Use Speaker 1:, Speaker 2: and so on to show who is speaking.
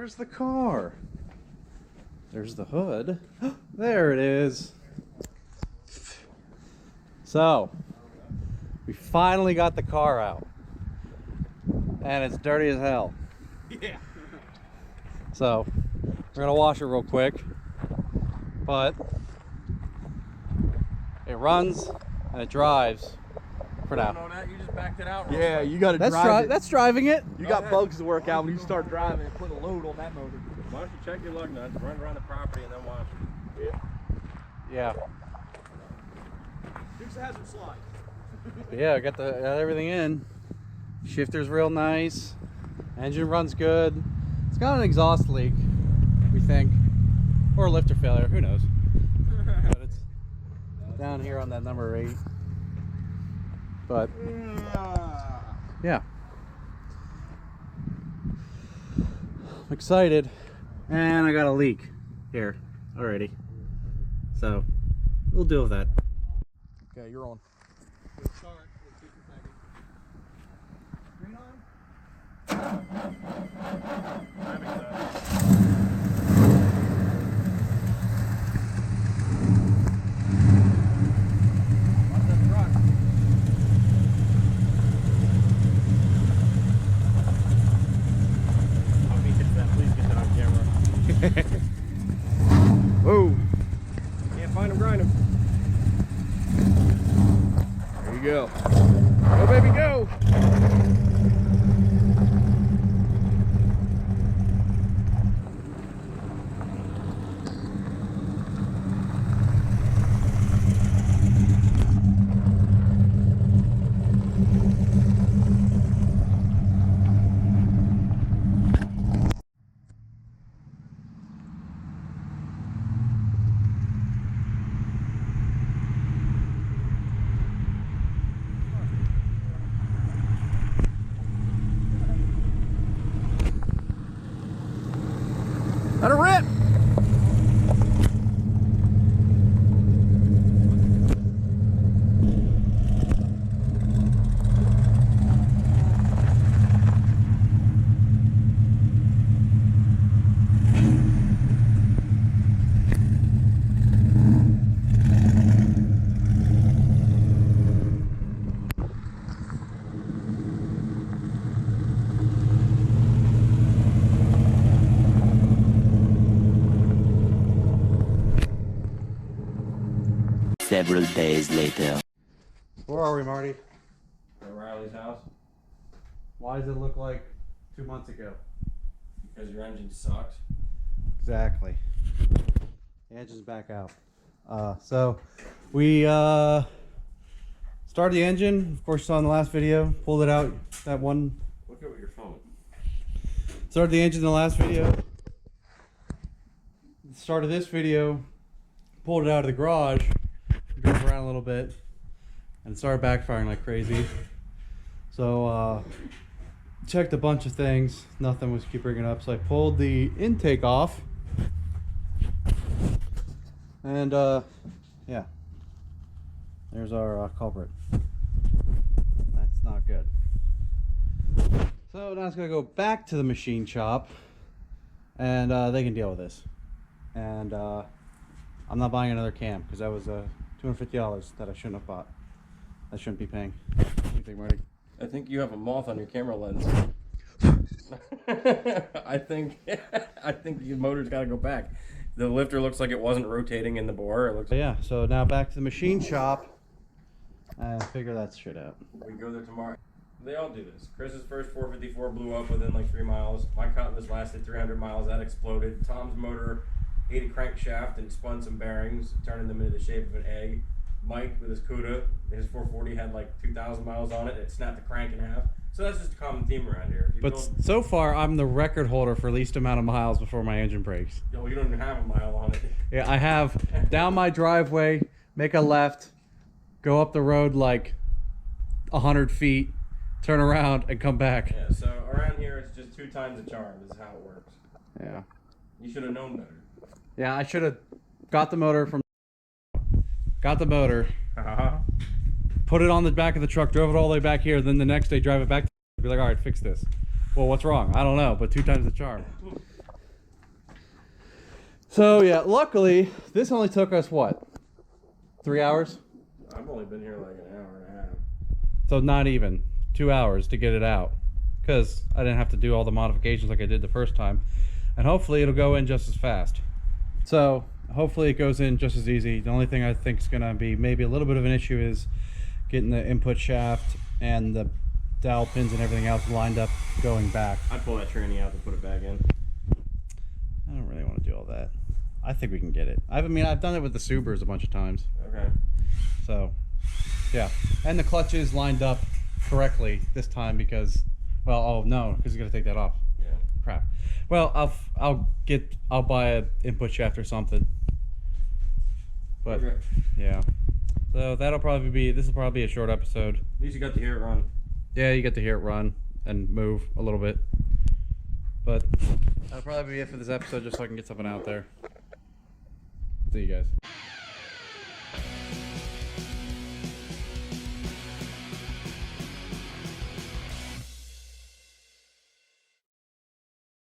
Speaker 1: Where's the car? There's the hood. There it is. So, we finally got the car out. And it's dirty as hell.
Speaker 2: Yeah.
Speaker 1: So, we're gonna wash it real quick. But it runs and it drives for now.
Speaker 2: No, that you just backed it out.
Speaker 3: Yeah, you gotta drive it.
Speaker 1: That's driving it.
Speaker 3: You got bugs to work out when you start driving and put a load on that motor.
Speaker 2: Why don't you check your lug nuts, run around the property, and then wash it?
Speaker 1: Yeah.
Speaker 3: Dukes of Hazzard slide.
Speaker 1: Yeah, got everything in. Shifter's real nice. Engine runs good. It's got an exhaust leak, we think, or a lifter failure. Who knows? But it's down here on that number 8. But yeah, I'm excited, and I got a leak here already, so we'll deal with that.
Speaker 3: Okay, you're on. Whoa!
Speaker 2: Can't find him, grind him.
Speaker 3: There you go. Go, baby, go! Let her rip!
Speaker 4: Several days later.
Speaker 1: Where are we, Marty?
Speaker 2: At Riley's house.
Speaker 1: Why does it look like 2 months ago?
Speaker 2: Because your engine sucks.
Speaker 1: Exactly. The engine's back out. So we started the engine. Of course, you saw in the last video. Pulled it out. That one.
Speaker 2: Look at your phone.
Speaker 1: Started the engine in the last video. Started this video. Pulled it out of the garage. Drove around a little bit. And it started backfiring like crazy. So checked a bunch of things. Nothing was keep bringing up. So I pulled the intake off. And yeah, there's our culprit. That's not good. So now it's gonna go back to the machine shop, and they can deal with this. And I'm not buying another cam because that was $250 that I shouldn't have bought. I shouldn't be paying. What do you think, Marty?
Speaker 2: I think you have a moth on your camera lens. I think your motor's got to go back. The lifter looks like it wasn't rotating in the bore. It looks.
Speaker 1: Yeah. So now back to the machine shop and figure that shit out.
Speaker 2: We go there tomorrow. They all do this. Chris's first 454 blew up within like 3 miles. My cutlass lasted 300 miles. That exploded. Tom's motor ate a crankshaft and spun some bearings, turning them into the shape of an egg. Mike with his CUDA, his 440 had like 2,000 miles on it. It snapped the crank in half. So that's just a common theme around here.
Speaker 1: But so far, I'm the record holder for least amount of miles before my engine breaks.
Speaker 2: Yo, you don't even have a mile on it.
Speaker 1: Yeah, I have down my driveway, make a left, go up the road like 100 feet, turn around, and come back.
Speaker 2: Yeah, so around here it's just 2 times the charm is how it works.
Speaker 1: Yeah.
Speaker 2: You should have known better.
Speaker 1: Yeah, I should have got the motor from... Got the motor. Put it on the back of the truck, drove it all the way back here, then the next day drive it back to be like, all right, fix this. Well, what's wrong? I don't know, but 2 times the charm. So yeah, luckily this only took us what? 3 hours?
Speaker 2: I've only been here like an hour and a half.
Speaker 1: So not even 2 hours to get it out, because I didn't have to do all the modifications like I did the first time, and hopefully it'll go in just as fast. So hopefully it goes in just as easy. The only thing I think is gonna be maybe a little bit of an issue is getting the input shaft and the dowel pins and everything else lined up going back.
Speaker 2: I'd pull that tranny out and put it back in.
Speaker 1: I don't really want to do all that. I think we can get it. I've done it with the Subarus a bunch of times.
Speaker 2: Okay.
Speaker 1: So, yeah. And the clutches lined up correctly this time because, well, oh no, because you got to take that off.
Speaker 2: Yeah.
Speaker 1: Crap. Well, I'll buy an input shaft or something. But
Speaker 2: Okay.
Speaker 1: yeah. So this will probably be a short episode.
Speaker 2: At least you got to hear it run.
Speaker 1: Yeah, you get to hear it run and move a little bit. But that'll probably be it for this episode, just so I can get something out there. See you guys.